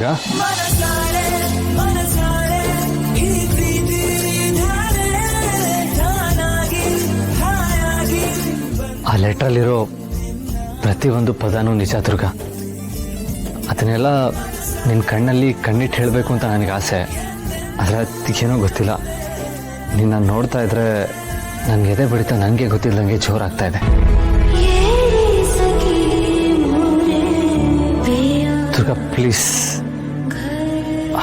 ದುರ್ಗಾ. ಆ ಲೆಟ್ರಲ್ಲಿರೋ ಪ್ರತಿಯೊಂದು ಪದನೂ ನಿಜ ದುರ್ಗಾ. ಅದನ್ನೆಲ್ಲ ನಿನ್ನ ಕಣ್ಣಲ್ಲಿ ಕಣ್ಣಿಟ್ಟು ಹೇಳಬೇಕು ಅಂತ ನನಗೆ ಆಸೆ. ಆದರೆ ಏನೋ ಗೊತ್ತಿಲ್ಲ, ನಿನ್ನ ನೋಡ್ತಾ ಇದ್ರೆ ನನಗೆ ಎದೆ ಬಡಿತ ನನಗೆ ಗೊತ್ತಿಲ್ಲದಂಗೆ ಜೋರಾಗ್ತಾ ಇದೆ. ದುರ್ಗಾ ಪ್ಲೀಸ್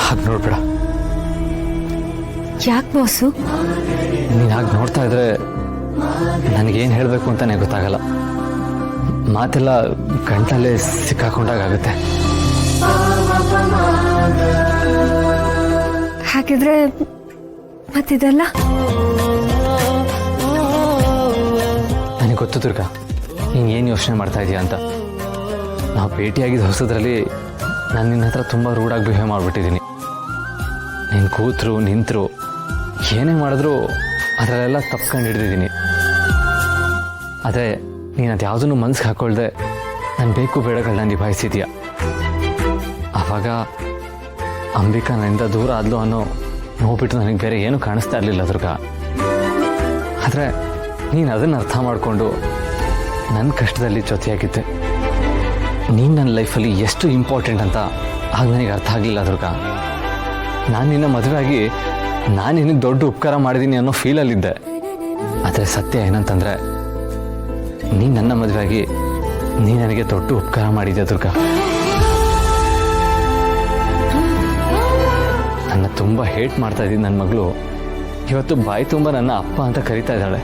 ಹಾಗೆ ನೋಡ್ಬೇಡ. ಯಾಕೆ ಬಾಸು? ನೀನು ಹಾಗೆ ನೋಡ್ತಾ ಇದ್ರೆ ನನಗೇನು ಹೇಳಬೇಕು ಅಂತಾನೆ ಗೊತ್ತಾಗಲ್ಲ. ಮಾತೆಲ್ಲ ಗಂಟಲೇ ಸಿಕ್ಕಾಕೊಂಡಾಗುತ್ತೆ. ಹಾಗಿದ್ರೆ ಮತ್ತಿದೆಲ್ಲ ನನಗೆ ಗೊತ್ತು ದುರ್ಗಾ, ನೀನು ಏನು ಯೋಚನೆ ಮಾಡ್ತಾ ಇದೀಯ ಅಂತ. ನಾವು ಭೇಟಿಯಾಗಿದ್ದ ಹೊಸದ್ರಲ್ಲಿ ನಾನು ನಿನ್ನ ಹತ್ರ ತುಂಬ ರೂಢಾಗಿ ಬಿಹೇವ್ ಮಾಡಿಬಿಟ್ಟಿದ್ದೀನಿ. ನೀನು ಕೂತರು ನಿಂತರು ಏನೇ ಮಾಡಿದ್ರು ಅದರಲ್ಲೆಲ್ಲ ತಪ್ಕೊಂಡು ಹಿಡಿದಿದ್ದೀನಿ. ಆದರೆ ನೀನು ಅದು ಯಾವುದನ್ನು ಮನ್ಸಿಗೆ ಹಾಕ್ಕೊಳ್ದೆ ನಾನು ಬೇಕು ಬೇಡಗಳನ್ನ ನಿಭಾಯಿಸಿದೀಯ. ಆವಾಗ ಅಂಬಿಕಾ ನನ್ನಿಂದ ದೂರ ಆದ್ಲು ಅನ್ನೋ ನೋಡ್ಬಿಟ್ಟು ನನಗೆ ಬೇರೆ ಏನೂ ಕಾಣಿಸ್ತಾ ಇರಲಿಲ್ಲ ದುರ್ಗಾ. ಆದರೆ ನೀನು ಅದನ್ನು ಅರ್ಥ ಮಾಡಿಕೊಂಡು ನನ್ನ ಕಷ್ಟದಲ್ಲಿ ಜೊತೆಯಾಗಿದ್ದೆ. ನೀನು ನನ್ನ ಲೈಫಲ್ಲಿ ಎಷ್ಟು ಇಂಪಾರ್ಟೆಂಟ್ ಅಂತ ಆಗ ನನಗೆ ಅರ್ಥ ಆಗಲಿಲ್ಲ ದುರ್ಗಾ. ನಾನು ನಿನ್ನ ಮದುವೆ ಆಗಿ ನಾನು ನಿನಗೆ ದೊಡ್ಡ ಉಪಕಾರ ಮಾಡಿದ್ದೀನಿ ಅನ್ನೋ ಫೀಲಲ್ಲಿದ್ದೆ. ಆದರೆ ಸತ್ಯ ಏನಂತಂದರೆ ನೀನು ನನ್ನ ಮದುವೆ ಆಗಿ ನೀನು ನನಗೆ ದೊಡ್ಡ ಉಪಕಾರ ಮಾಡಿದ್ದೆ ದುರ್ಗಾ. ನನ್ನ ತುಂಬ ಹೇಟ್ ಮಾಡ್ತಾ ಇದ್ದೀನಿ ನನ್ನ ಮಗಳು ಇವತ್ತು ಬಾಯಿ ತುಂಬ ನನ್ನ ಅಪ್ಪ ಅಂತ ಕರೀತಾ ಇದ್ದಾಳೆ.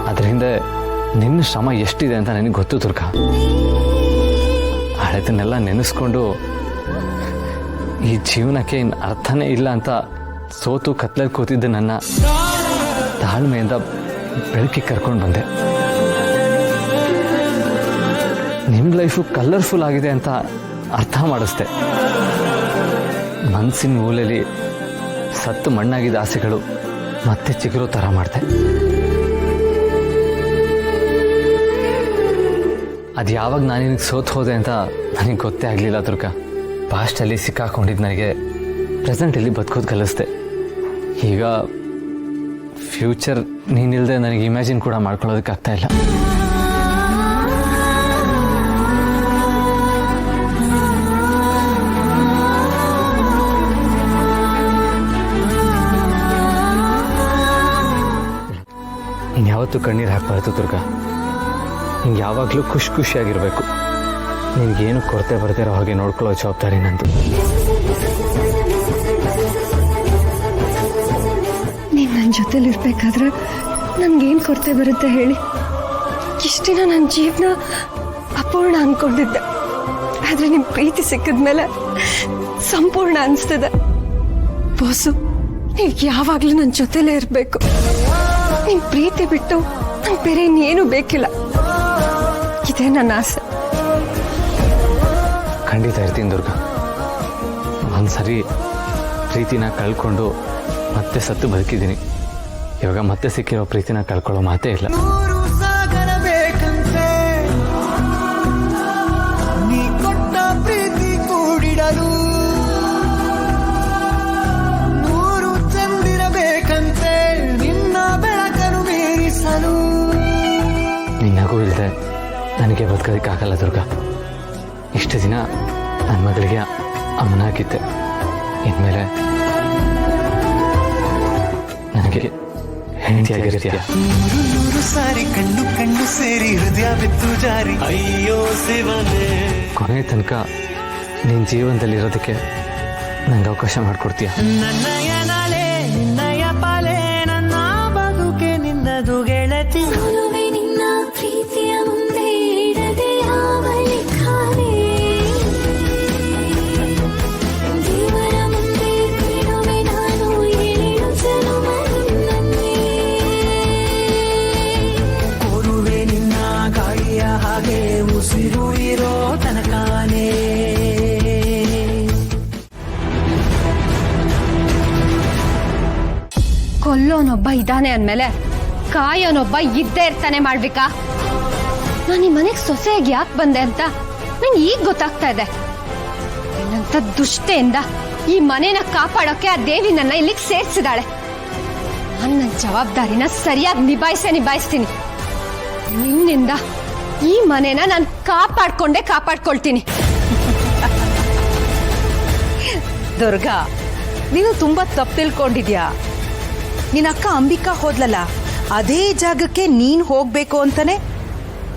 ಅದ್ರ ಹಿಂದೆ ನಿನ್ನ ಶ್ರಮ ಎಷ್ಟಿದೆ ಅಂತ ನನಗೆ ಗೊತ್ತು ದುರ್ಗಾ. ಹಳೆದನ್ನೆಲ್ಲ ನೆನೆಸ್ಕೊಂಡು ಈ ಜೀವನಕ್ಕೆ ಇನ್ನು ಅರ್ಥನೇ ಇಲ್ಲ ಅಂತ ಸೋತು ಕತ್ಲಲ್ಲಿ ಕೂತಿದ್ದ ನನ್ನ ತಾಳ್ಮೆಯಿಂದ ಬೆಳಕಿಗೆ ಕರ್ಕೊಂಡು ಬಂದೆ. ನಿಮ್ಮ ಲೈಫು ಕಲರ್ಫುಲ್ ಆಗಿದೆ ಅಂತ ಅರ್ಥ ಮಾಡಿಸ್ದೆ. ಮನಸ್ಸಿನ ಮೂಲೆಯಲ್ಲಿ ಸತ್ತು ಮಣ್ಣಾಗಿದ್ದ ಆಸೆಗಳು ಮತ್ತೆ ಚಿಗುರೋ ಥರ ಮಾಡಿದೆ. ಅದು ಯಾವಾಗ ನಾನು ನಿನಗೆ ಸೋತು ಹೋದೆ ಅಂತ ನನಗೆ ಗೊತ್ತೇ ಆಗಲಿಲ್ಲ ದುರ್ಗಾ. ಪಾಸ್ಟಲ್ಲಿ ಸಿಕ್ಕಾಕೊಂಡಿದ್ದು ನನಗೆ ಪ್ರೆಸೆಂಟಲ್ಲಿ ಬದುಕೋದು ಕಲಿಸ್ದೆ. ಈಗ ಫ್ಯೂಚರ್ ನೀನಿಲ್ಲದೆ ನನಗೆ ಇಮ್ಯಾಜಿನ್ ಕೂಡ ಮಾಡ್ಕೊಳ್ಳೋದಕ್ಕಾಗ್ತಾ ಇಲ್ಲ. ನೀನು ಯಾವತ್ತೂ ಕಣ್ಣೀರು ಹಾಕಬಾರ್ದು ದುರ್ಗಾ. ನಿಂಗೆ ಯಾವಾಗಲೂ ಖುಷಿಯಾಗಿರಬೇಕು. ನಿನಗೇನು ಕೊರತೆ ಬರ್ದಿರೋ ಹಾಗೆ ನೋಡ್ಕೊಳ್ಳೋ ಜವಾಬ್ದಾರಿ ನಂದು. ನೀನು ನನ್ನ ಜೊತೆಲಿರ್ಬೇಕಾದ್ರೆ ನನಗೇನು ಕೊರತೆ ಬರುತ್ತೆ ಹೇಳಿ? ಇಷ್ಟು ದಿನ ನನ್ನ ಜೀವನ ಅಪೂರ್ಣ ಅಂದ್ಕೊಂಡಿದ್ದೆ. ಆದರೆ ನಿಮ್ಮ ಪ್ರೀತಿ ಸಿಕ್ಕಿದ್ಮೇಲೆ ಸಂಪೂರ್ಣ ಅನಿಸ್ತಿದೆ. ಬಾಸು, ನೀವು ಯಾವಾಗಲೂ ನನ್ನ ಜೊತೆಲೇ ಇರಬೇಕು. ನಿಮ್ಮ ಪ್ರೀತಿ ಬಿಟ್ಟು ನಂಗೆ ಬೇರೆ ಇನ್ನೇನು ಬೇಕಿಲ್ಲ. ಇದೇ ನನ್ನ ಆಸೆ. ಖಂಡಿತ ಇರ್ತೀನಿ ದುರ್ಗಾ. ಒಂದ್ಸರಿ ಪ್ರೀತಿನ ಕಳ್ಕೊಂಡು ಮತ್ತೆ ಸತ್ತು ಬದುಕಿದ್ದೀನಿ. ಇವಾಗ ಮತ್ತೆ ಸಿಕ್ಕಿರೋ ಪ್ರೀತಿನ ಕಳ್ಕೊಳ್ಳೋ ಮಾತೇ ಇಲ್ಲ. ನೀ ಕೊಟ್ಟ ಪ್ರೀತಿ ಕೂಡಿಡಲು ನೂರು ಚಂದಿರಬೇಕಂತೆ ನಿನ್ನ ಬೆಳಕನ್ನು ಮೀರಿಸಲು. ನಿನ್ನಗೂ ಇಲ್ಲದೆ ನನಗೆ ಬದುಕೋದಕ್ಕಾಗಲ್ಲ ದುರ್ಗಾ. ಇಷ್ಟು ದಿನ ನನ್ನ ಮಗಳಿಗೆ ಅಮ್ಮನಾಗಿದ್ದೆ. ಇನ್ಮೇಲೆ ನನಗೆ ಹೆಂಡತಿಯಾಗಿರ್ತೀಯ. ನೂರು ಸಾರಿ ಕಣ್ಣು ಕಣ್ಣು ಸೇರಿ ಹೃದಯ ಬಿತ್ತು ಜಾರಿ ಅಯ್ಯೋ ಶಿವನೇ. ಕೊನೆ ತನಕ ನಿನ್ನ ಜೀವನದಲ್ಲಿರೋದಕ್ಕೆ ನಂಗೆ ಅವಕಾಶ ಮಾಡಿಕೊಡ್ತೀಯ. ನನ್ನಯ ನಾಳೆ ನಿನ್ನಯ ಪಾಲೆ ನನ್ನ ಬದುಕೆ ನಿನ್ನದು ಗೆಳತಿ. ನಿನ್ನ ಪ್ರೀತಿಯ ಮುಂದೆ ಇಡದೆ ಯಾವ ಲೆಕ್ಕವೇ ದೇವರ ಮುಂದೆ ಬಿಡುವೆ ನಾನು ಏಳು ಜನುಮ ನಿನ್ನನ್ನೇ. ಕೋರುವೆ ನಿನ್ನ ಗಾಳಿಯ ಹಾಗೆ ಉಸಿರು ಇರೋ ತನಕಾನೇ. ಕೊಲ್ಲೋನೊಬ್ಬ ಇದ್ದಾನೆ ಅಂದಮೇಲೆ ಕಾಯೋನೊಬ್ಬ ಇದ್ದೇ ಇರ್ತಾನೆ ಮಾಡ್ಬೇಕಾ? ನಾನು ಈ ಮನೆಗೆ ಸೊಸೆಯಾಗಿ ಯಾಕೆ ಬಂದೆ ಅಂತ ನಂಗೆ ಈಗ ಗೊತ್ತಾಗ್ತಾ ಇದೆ. ನನ್ನ ಅಂತ ದುಷ್ಟೆಯಿಂದ ಈ ಮನೇನ ಕಾಪಾಡೋಕೆ ಆ ದೇವಿ ನನ್ನ ಇಲ್ಲಿಗೆ ಸೇರ್ಸಿದಾಳೆ. ನಾನು ನನ್ನ ಜವಾಬ್ದಾರಿನ ಸರಿಯಾಗಿ ನಿಭಾಯಿಸ್ತೀನಿ. ನಿನ್ನಿಂದ ಈ ಮನೇನ ನಾನು ಕಾಪಾಡ್ಕೊಳ್ತೀನಿ. ದುರ್ಗಾ, ನೀನು ತುಂಬಾ ತಪ್ಪು ತಿಳ್ಕೊಂಡಿದ್ಯಾ. ನಿನ್ನ ಅಕ್ಕ ಅಂಬಿಕಾ ಹೋದ್ಲಲ್ಲ, ಅದೇ ಜಾಗಕ್ಕೆ ನೀನ್ ಹೋಗ್ಬೇಕು ಅಂತಾನೆ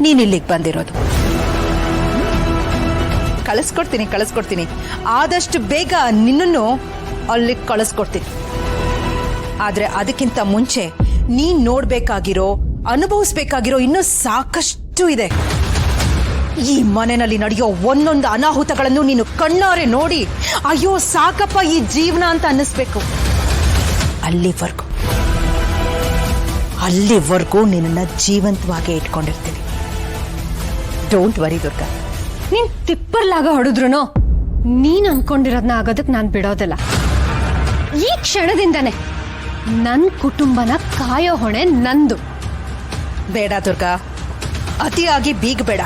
ನೀನ್ ಇಲ್ಲಿಗೆ ಬಂದಿರೋದು. ಕಳಿಸ್ಕೊಡ್ತೀನಿ. ಆದಷ್ಟು ಬೇಗ ನಿನ್ನನ್ನು ಅಲ್ಲಿಗೆ ಕಳಿಸ್ಕೊಡ್ತೀನಿ. ಆದ್ರೆ ಅದಕ್ಕಿಂತ ಮುಂಚೆ ನೀನ್ ನೋಡ್ಬೇಕಾಗಿರೋ, ಅನುಭವಿಸ್ಬೇಕಾಗಿರೋ ಇನ್ನೂ ಸಾಕಷ್ಟು ಇದೆ. ಈ ಮನೆಯಲ್ಲಿ ನಡೆಯೋ ಒಂದೊಂದು ಅನಾಹುತಗಳನ್ನು ನೀನು ಕಣ್ಣಾರೆ ನೋಡಿ ಅಯ್ಯೋ ಸಾಕಪ್ಪ ಈ ಜೀವನ ಅಂತ ಅನ್ನಿಸ್ಬೇಕು. ಅಲ್ಲಿವರೆಗೂ ನಿನ್ನ ಜೀವಂತವಾಗಿ ಇಟ್ಕೊಂಡಿರ್ತೀನಿ. Don't worry Durga. ನೀನ್ ತಿಪ್ಪರ್ಲಾಗ ಹೊಡೆದ್ರು ನೀನ್ ಅನ್ಕೊಂಡಿರೋದ್ನ ಆಗೋದಕ್ ನಾನ್ ಬಿಡೋದಿಲ್ಲ. ಈ ಕ್ಷಣದಿಂದನೇ ನನ್ ಕುಟುಂಬನ ಕಾಯೋ ಹೊಣೆ ನಂದು. ಬೇಡ ದುರ್ಗಾ, ಅತಿಯಾಗಿ ಬೀಗಬೇಡ.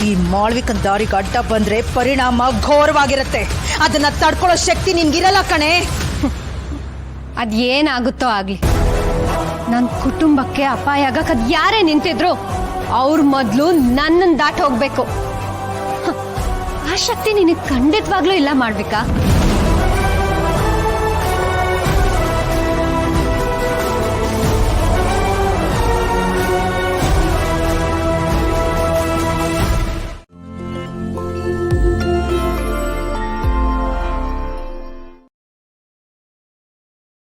ಈ ಮಾಳ್ವಿಕನ್ ದಾರಿಗೆ ಅಡ್ಡ ಬಂದ್ರೆ ಪರಿಣಾಮ ಘೋರವಾಗಿರುತ್ತೆ. ಅದನ್ನ ತಡ್ಕೊಳ್ಳೋ ಶಕ್ತಿ ನಿನ್ಗಿರಲ್ಲ ಕಣೆ. ಅದೇನಾಗುತ್ತೋ ಆಗ್ಲಿ, ನನ್ ಕುಟುಂಬಕ್ಕೆ ಅಪಾಯ ಆಗಕ್ ಅದ್ ಯಾರೇ ನಿಂತಿದ್ರು ಅವ್ರ ಮೊದ್ಲು ನನ್ನನ್ ದಾಟ್ ಹೋಗ್ಬೇಕು. ಆ ಶಕ್ತಿ ನಿನಗ್ ಖಂಡಿತವಾಗ್ಲೂ ಇಲ್ಲ ಮಾಡ್ಬೇಕಾ?